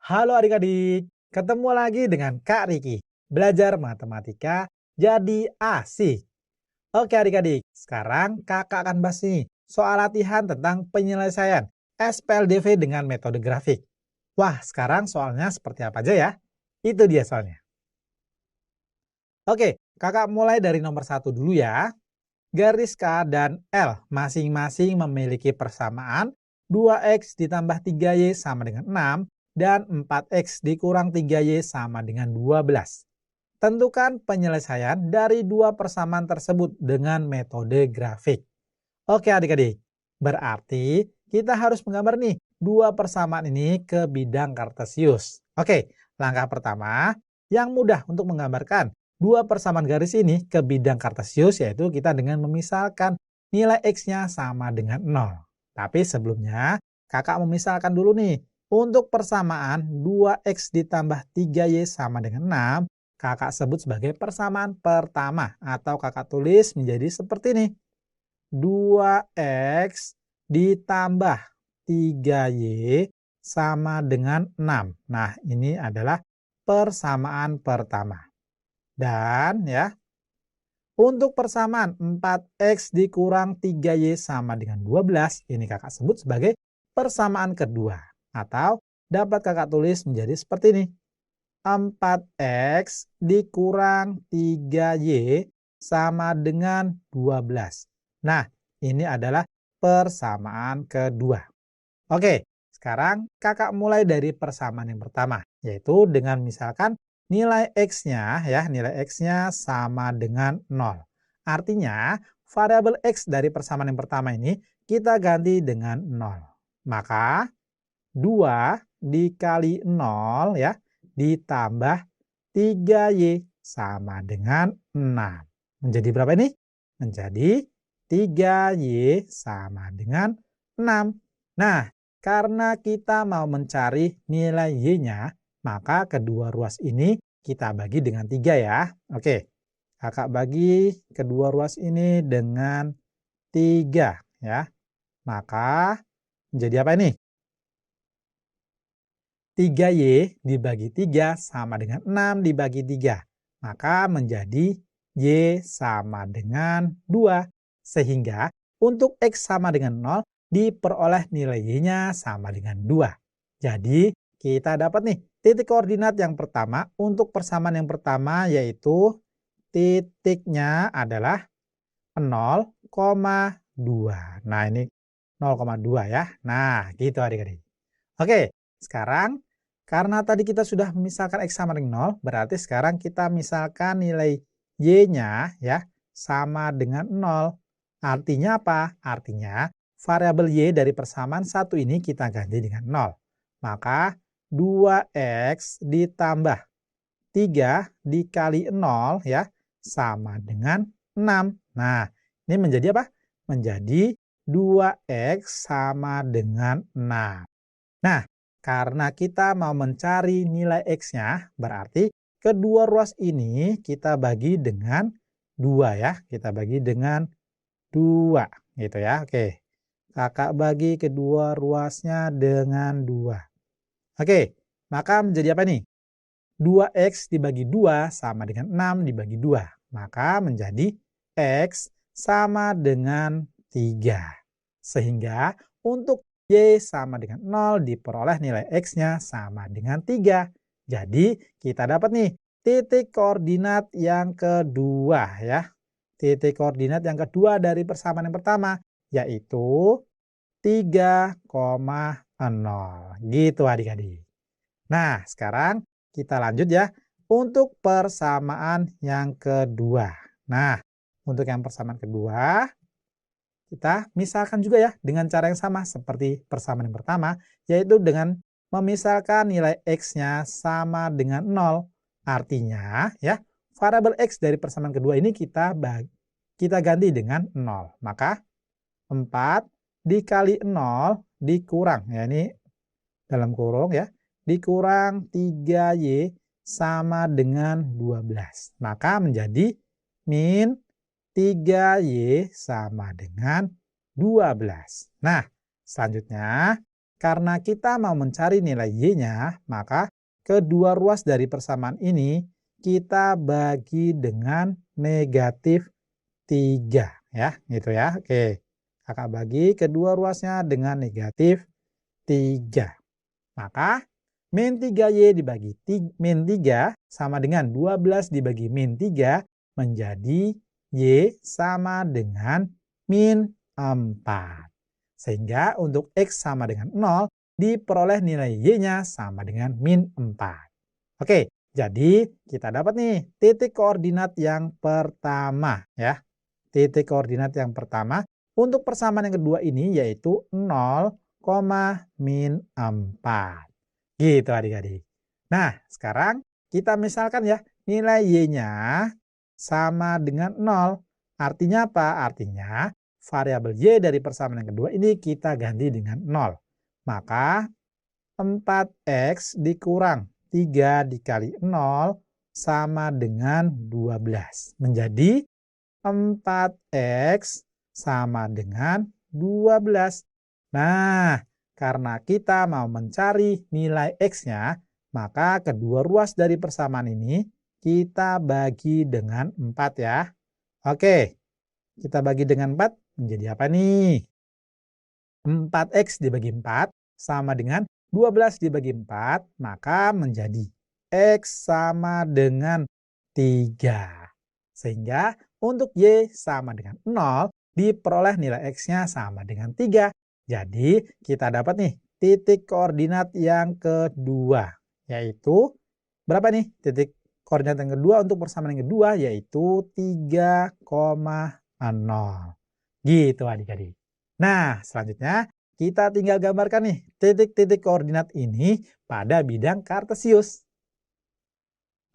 Halo adik-adik, ketemu lagi dengan Kak Riki. Belajar matematika jadi asik. Oke adik-adik, sekarang kakak akan bahas nih soal latihan tentang penyelesaian SPLDV dengan metode grafik. Wah, sekarang soalnya seperti apa aja ya? Itu dia soalnya. Oke, kakak mulai dari nomor 1 dulu ya. Garis K dan L masing-masing memiliki persamaan 2x ditambah 3y sama dengan 6 dan 4x dikurang 3y sama dengan 12. Tentukan penyelesaian dari dua persamaan tersebut dengan metode grafik. Oke adik-adik, berarti kita harus menggambar nih dua persamaan ini ke bidang kartesius. Oke, langkah pertama yang mudah untuk menggambarkan dua persamaan garis ini ke bidang kartesius yaitu kita dengan memisalkan nilai x-nya sama dengan 0. Tapi sebelumnya kakak memisalkan dulu nih. Untuk persamaan 2x ditambah 3y sama dengan 6, kakak sebut sebagai persamaan pertama atau kakak tulis menjadi seperti ini. 2x ditambah 3y sama dengan 6. Nah, ini adalah persamaan pertama. Dan ya, untuk persamaan 4x dikurang 3y sama dengan 12, ini kakak sebut sebagai persamaan kedua. Atau dapat kakak tulis menjadi seperti ini. 4x dikurang 3y sama dengan 12. Nah, ini adalah persamaan kedua. Oke, sekarang kakak mulai dari persamaan yang pertama, yaitu dengan misalkan nilai x-nya ya, nilai x-nya sama dengan 0. Artinya, variabel x dari persamaan yang pertama ini kita ganti dengan 0. Maka 2 dikali 0 ya, ditambah 3y sama dengan 6. Menjadi berapa ini? Menjadi 3y sama dengan 6. Nah, karena kita mau mencari nilai y-nya, maka kedua ruas ini kita bagi dengan 3 ya. Oke, kakak bagi kedua ruas ini dengan 3 ya. Maka menjadi apa ini? 3y dibagi 3 sama dengan 6 dibagi 3. Maka menjadi y sama dengan 2. Sehingga untuk x sama dengan 0 diperoleh nilai y-nya sama dengan 2. Jadi kita dapat nih titik koordinat yang pertama untuk persamaan yang pertama yaitu titiknya adalah 0,2. Nah ini 0,2 ya. Nah gitu adik-adik. Oke, sekarang karena tadi kita sudah misalkan x sama dengan 0, berarti sekarang kita misalkan nilai y-nya ya sama dengan 0. Artinya apa? Artinya variabel y dari persamaan 1 ini kita ganti dengan 0. Maka 2x ditambah 3 dikali 0 ya sama dengan 6. Nah, ini menjadi apa? Menjadi 2x sama dengan 6. Nah, karena kita mau mencari nilai x-nya, berarti kedua ruas ini kita bagi dengan 2 ya. Kita bagi dengan 2 gitu ya. Oke. Kakak bagi kedua ruasnya dengan 2. Oke, maka menjadi apa nih? 2x dibagi 2 sama dengan 6 dibagi 2. Maka menjadi x sama dengan 3. Sehingga untuk y sama dengan 0 diperoleh nilai x-nya sama dengan 3. Jadi kita dapat nih titik koordinat yang kedua ya. Titik koordinat yang kedua dari persamaan yang pertama yaitu 3,0. Gitu adik-adik. Nah sekarang kita lanjut ya untuk persamaan yang kedua. Nah untuk yang persamaan kedua kita misalkan juga ya dengan cara yang sama seperti persamaan yang pertama, yaitu dengan memisalkan nilai x-nya sama dengan 0. Artinya ya, variabel x dari persamaan kedua ini kita ganti dengan 0. Maka 4 dikali 0 dikurang, ya ini dalam kurung ya, dikurang 3y sama dengan 12. Maka menjadi min 3y sama dengan 12. Nah, selanjutnya karena kita mau mencari nilai Y-nya, maka kedua ruas dari persamaan ini kita bagi dengan negatif 3 ya, gitu ya. Oke, kakak bagi kedua ruasnya dengan negatif 3. Maka min 3Y dibagi min 3 sama dengan 12 dibagi min 3 menjadi Y sama dengan min 4. Sehingga untuk X sama dengan 0 diperoleh nilai Y-nya sama dengan min 4. Oke, jadi kita dapat nih titik koordinat yang pertama ya. Titik koordinat yang pertama untuk persamaan yang kedua ini yaitu 0, min 4. Gitu adik-adik. Nah, sekarang kita misalkan ya nilai Y-nya sama dengan 0. Artinya apa? Artinya variabel Y dari persamaan yang kedua ini kita ganti dengan 0. Maka 4X dikurang 3 dikali 0 sama dengan 12. Menjadi 4X sama dengan 12. Nah, karena kita mau mencari nilai X-nya, maka kedua ruas dari persamaan ini kita bagi dengan 4 ya. Oke, kita bagi dengan 4 menjadi apa nih? 4X dibagi 4 sama dengan 12 dibagi 4, maka menjadi X sama dengan 3. Sehingga untuk Y sama dengan 0, diperoleh nilai X-nya sama dengan 3. Jadi kita dapat nih titik koordinat yang kedua, yaitu berapa nih titik koordinat yang kedua untuk persamaan yang kedua, yaitu 3,0. Gitu adik-adik. Nah, selanjutnya kita tinggal gambarkan nih titik-titik koordinat ini pada bidang kartesius.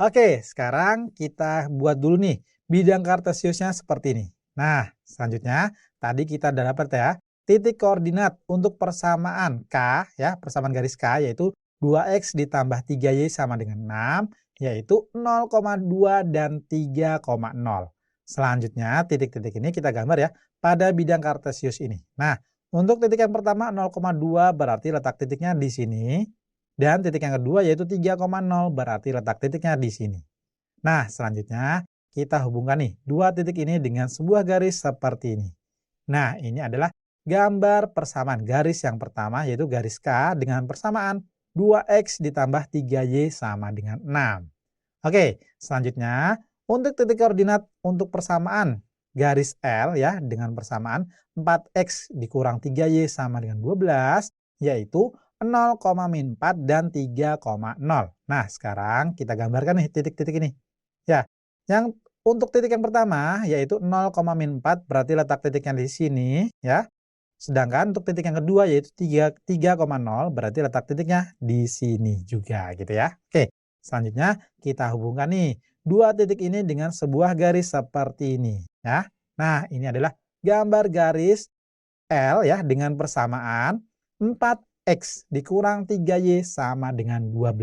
Oke, sekarang kita buat dulu nih bidang kartesiusnya seperti ini. Nah, selanjutnya tadi kita udah dapat ya titik koordinat untuk persamaan K ya, persamaan garis K yaitu 2X ditambah 3Y sama dengan 6, yaitu 0,2 dan 3,0. Selanjutnya titik-titik ini kita gambar ya pada bidang kartesius ini. Nah, untuk titik yang pertama 0,2 berarti letak titiknya di sini. Dan titik yang kedua yaitu 3,0 berarti letak titiknya di sini. Nah, selanjutnya kita hubungkan nih dua titik ini dengan sebuah garis seperti ini. Nah, ini adalah gambar persamaan garis yang pertama yaitu garis K dengan persamaan 2X ditambah 3Y sama dengan 6. Oke, selanjutnya untuk titik koordinat untuk persamaan garis L ya dengan persamaan 4X dikurang 3Y sama dengan 12 yaitu 0,4 dan 3,0. Nah, sekarang kita gambarkan nih titik-titik ini. Ya, yang untuk titik yang pertama yaitu 0,4 berarti letak titiknya di sini ya. Sedangkan untuk titik yang kedua yaitu 3,0 berarti letak titiknya di sini juga gitu ya. Oke, selanjutnya kita hubungkan nih dua titik ini dengan sebuah garis seperti ini ya. Nah, ini adalah gambar garis L ya dengan persamaan 4X dikurang 3Y sama dengan 12.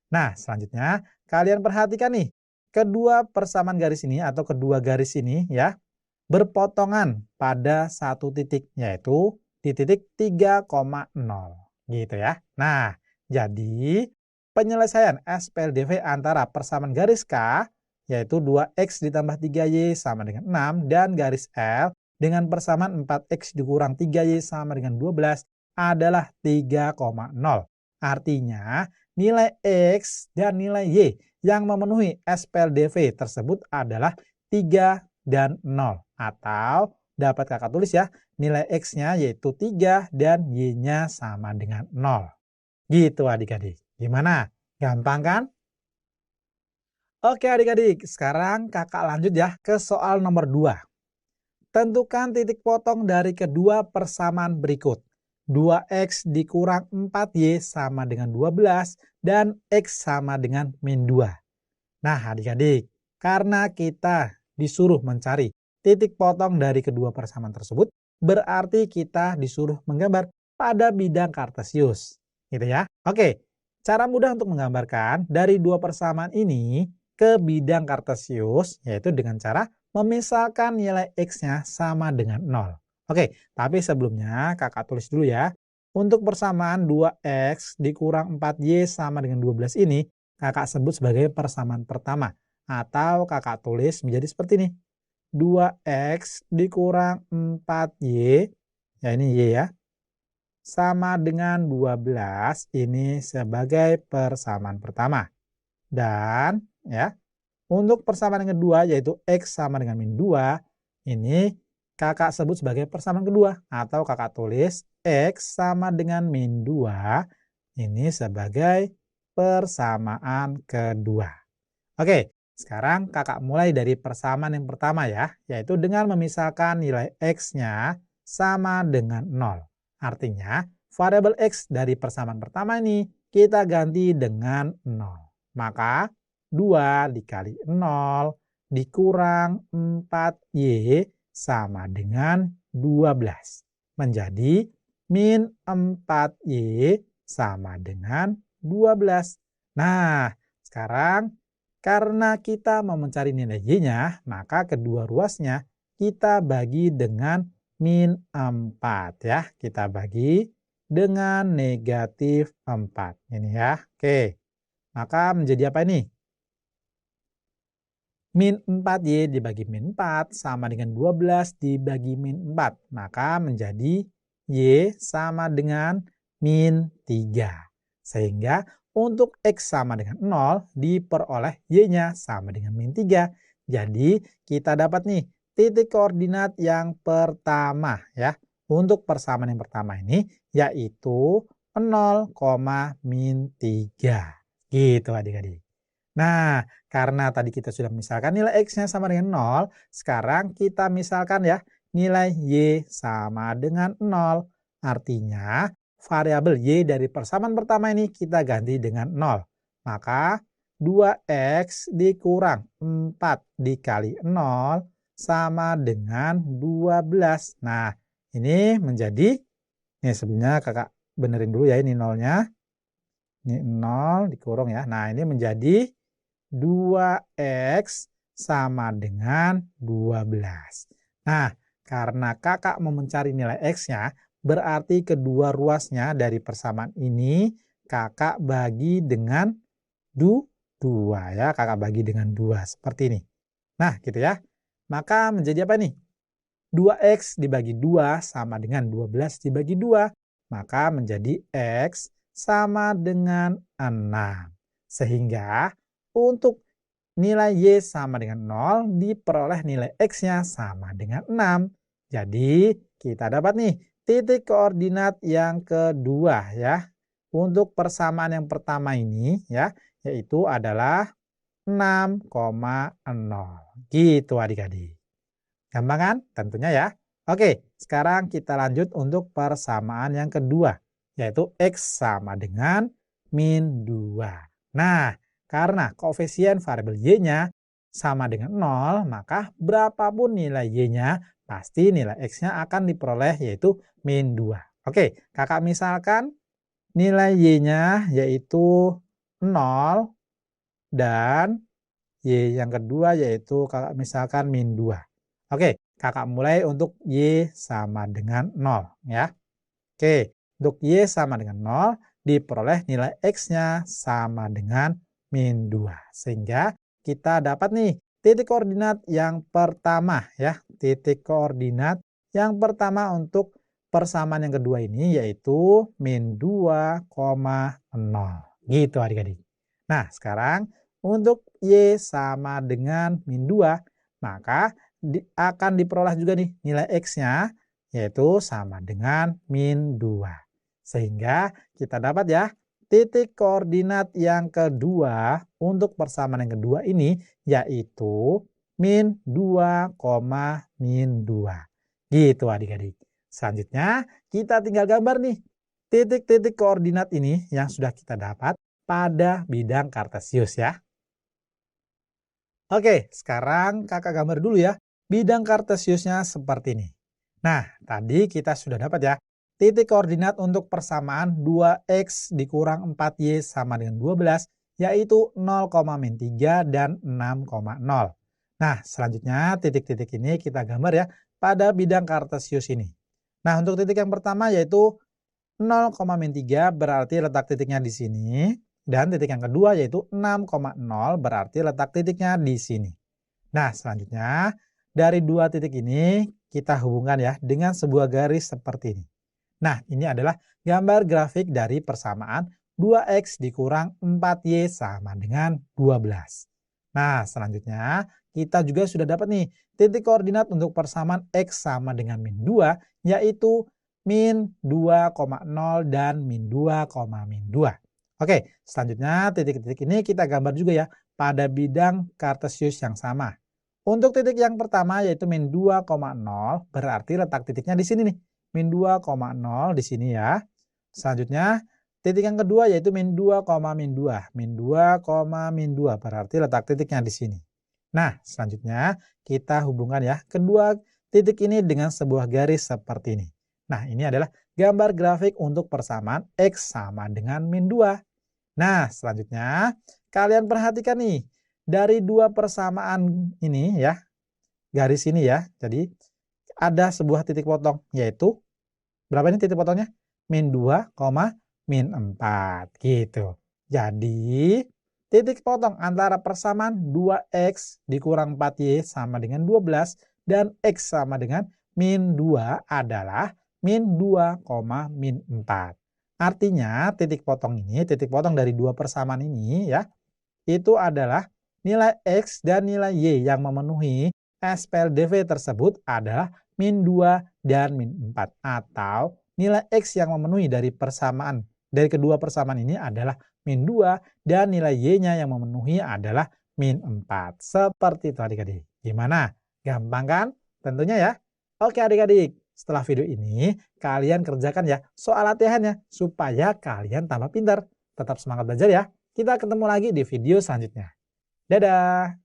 Nah, selanjutnya kalian perhatikan nih kedua persamaan garis ini atau kedua garis ini ya berpotongan pada satu titik yaitu di titik 3,0 gitu ya. Nah, jadi penyelesaian SPLDV antara persamaan garis K yaitu 2X ditambah 3Y sama dengan 6 dan garis L dengan persamaan 4X dikurang 3Y sama dengan 12 adalah 3,0. Artinya nilai X dan nilai Y yang memenuhi SPLDV tersebut adalah 3 dan 0. Atau dapat kakak tulis ya nilai X-nya yaitu 3 dan Y-nya sama dengan 0. Gitu adik-adik. Gimana? Gampang kan? Oke adik-adik, sekarang kakak lanjut ya ke soal nomor 2. Tentukan titik potong dari kedua persamaan berikut. 2X dikurang 4Y sama dengan 12 dan X sama dengan min 2. Nah adik-adik, karena kita disuruh mencari titik potong dari kedua persamaan tersebut, berarti kita disuruh menggambar pada bidang kartesius. Gitu ya. Oke, cara mudah untuk menggambarkan dari dua persamaan ini ke bidang kartesius, yaitu dengan cara memisahkan nilai X-nya sama dengan 0. Oke, tapi sebelumnya kakak tulis dulu ya. Untuk persamaan 2x dikurang 4y sama dengan 12 ini, kakak sebut sebagai persamaan pertama. Atau kakak tulis menjadi seperti ini. 2x dikurang 4y, ya ini y ya, sama dengan 12 ini sebagai persamaan pertama. Dan ya, untuk persamaan yang kedua yaitu x sama dengan min 2, ini kakak sebut sebagai persamaan kedua atau kakak tulis x sama dengan min 2 ini sebagai persamaan kedua. Oke, sekarang kakak mulai dari persamaan yang pertama ya, yaitu dengan memisahkan nilai x-nya sama dengan 0. Artinya, variabel x dari persamaan pertama ini kita ganti dengan 0. Maka 2 dikali 0 dikurang 4y sama dengan 12. Menjadi min 4y sama dengan 12. Nah, sekarang karena kita mau mencari nilai y-nya, maka kedua ruasnya kita bagi dengan min 4 ya. Kita bagi dengan negatif 4. Ini ya. Oke. Maka menjadi apa ini? Min 4y dibagi min 4 sama dengan 12 dibagi min 4. Maka menjadi y sama dengan min 3. Sehingga untuk x sama dengan 0 diperoleh y-nya sama dengan min 3. Jadi kita dapat nih titik koordinat yang pertama ya. Untuk persamaan yang pertama ini yaitu 0, min 3. Gitu adik-adik. Nah, karena tadi kita sudah misalkan nilai x-nya sama dengan 0, sekarang kita misalkan ya nilai y sama dengan 0. Artinya variabel y dari persamaan pertama ini kita ganti dengan 0. Maka 2x dikurang 4 dikali 0 sama dengan 12. Nah, ini menjadi, ini sebenarnya kakak benerin dulu ya ini 0-nya. Ini 0 dikurung ya. Nah, ini menjadi 2x sama dengan 12. Nah, karena kakak mau mencari nilai x-nya, berarti kedua ruasnya dari persamaan ini kakak bagi dengan 2 ya. Kakak bagi dengan 2 seperti ini. Nah, gitu ya. Maka menjadi apa nih? 2x dibagi 2 sama dengan 12 dibagi 2. Maka menjadi x sama dengan 6. Sehingga untuk nilai y sama dengan 0 diperoleh nilai x-nya sama dengan 6. Jadi kita dapat nih titik koordinat yang kedua ya. Untuk persamaan yang pertama ini ya, yaitu adalah 6,0. Gitu adik-adik. Gampang kan? Tentunya ya. Oke, sekarang kita lanjut untuk persamaan yang kedua, yaitu x sama dengan min 2. Nah, karena koefisien variabel y-nya sama dengan 0, maka berapapun nilai y-nya, pasti nilai x-nya akan diperoleh yaitu min 2. Oke, kakak misalkan nilai y-nya yaitu 0 dan y yang kedua yaitu kakak misalkan min 2. Oke, kakak mulai untuk y sama dengan 0 ya. Oke, untuk y sama dengan 0 diperoleh nilai x-nya sama dengan min 2. Sehingga kita dapat nih titik koordinat yang pertama ya. Titik koordinat yang pertama untuk persamaan yang kedua ini yaitu min 2,0. Gitu adik-adik. Nah, sekarang untuk y sama dengan min 2, maka akan diperoleh juga nih nilai x-nya yaitu sama dengan min 2. Sehingga kita dapat ya titik koordinat yang kedua untuk persamaan yang kedua ini yaitu min 2, min 2. Gitu adik-adik. Selanjutnya kita tinggal gambar nih titik-titik koordinat ini yang sudah kita dapat pada bidang kartesius ya. Oke, sekarang kakak gambar dulu ya bidang kartesiusnya seperti ini. Nah, tadi kita sudah dapat ya titik koordinat untuk persamaan 2x dikurang 4y sama dengan 12 yaitu 0,-3 dan 6,0. Nah, selanjutnya titik-titik ini kita gambar ya pada bidang kartesius ini. Nah, untuk titik yang pertama yaitu 0,-3 berarti letak titiknya di sini. Dan titik yang kedua yaitu 6,0 berarti letak titiknya di sini. Nah, selanjutnya dari dua titik ini kita hubungkan ya dengan sebuah garis seperti ini. Nah, ini adalah gambar grafik dari persamaan 2x dikurang 4y sama dengan 12. Nah, selanjutnya kita juga sudah dapat nih titik koordinat untuk persamaan x sama dengan min 2, yaitu min 2,0 dan min 2, min 2. Oke, selanjutnya titik-titik ini kita gambar juga ya pada bidang kartesius yang sama. Untuk titik yang pertama yaitu min 2,0 berarti letak titiknya di sini nih. Min 2,0 di sini ya. Selanjutnya titik yang kedua yaitu min 2, min 2. Min 2, min 2 berarti letak titiknya di sini. Nah, selanjutnya kita hubungkan ya kedua titik ini dengan sebuah garis seperti ini. Nah, ini adalah gambar grafik untuk persamaan x sama dengan min 2. Nah, selanjutnya kalian perhatikan nih, dari dua persamaan ini ya, garis ini ya, jadi ada sebuah titik potong, yaitu, berapa ini titik potongnya? Min 2, min 4, gitu. Jadi, titik potong antara persamaan 2x dikurang 4y sama dengan 12, dan x sama dengan min 2 adalah min 2, min 4. Artinya titik potong ini, titik potong dari dua persamaan ini ya, itu adalah nilai x dan nilai y yang memenuhi SPLDV tersebut adalah min 2 dan min 4. Atau nilai x yang memenuhi dari persamaan, dari kedua persamaan ini adalah min 2 dan nilai y-nya yang memenuhi adalah min 4. Seperti itu adik-adik. Gimana? Gampang kan? Tentunya ya. Oke adik-adik. Setelah video ini, kalian kerjakan ya soal latihannya supaya kalian tambah pintar. Tetap semangat belajar ya. Kita ketemu lagi di video selanjutnya. Dadah!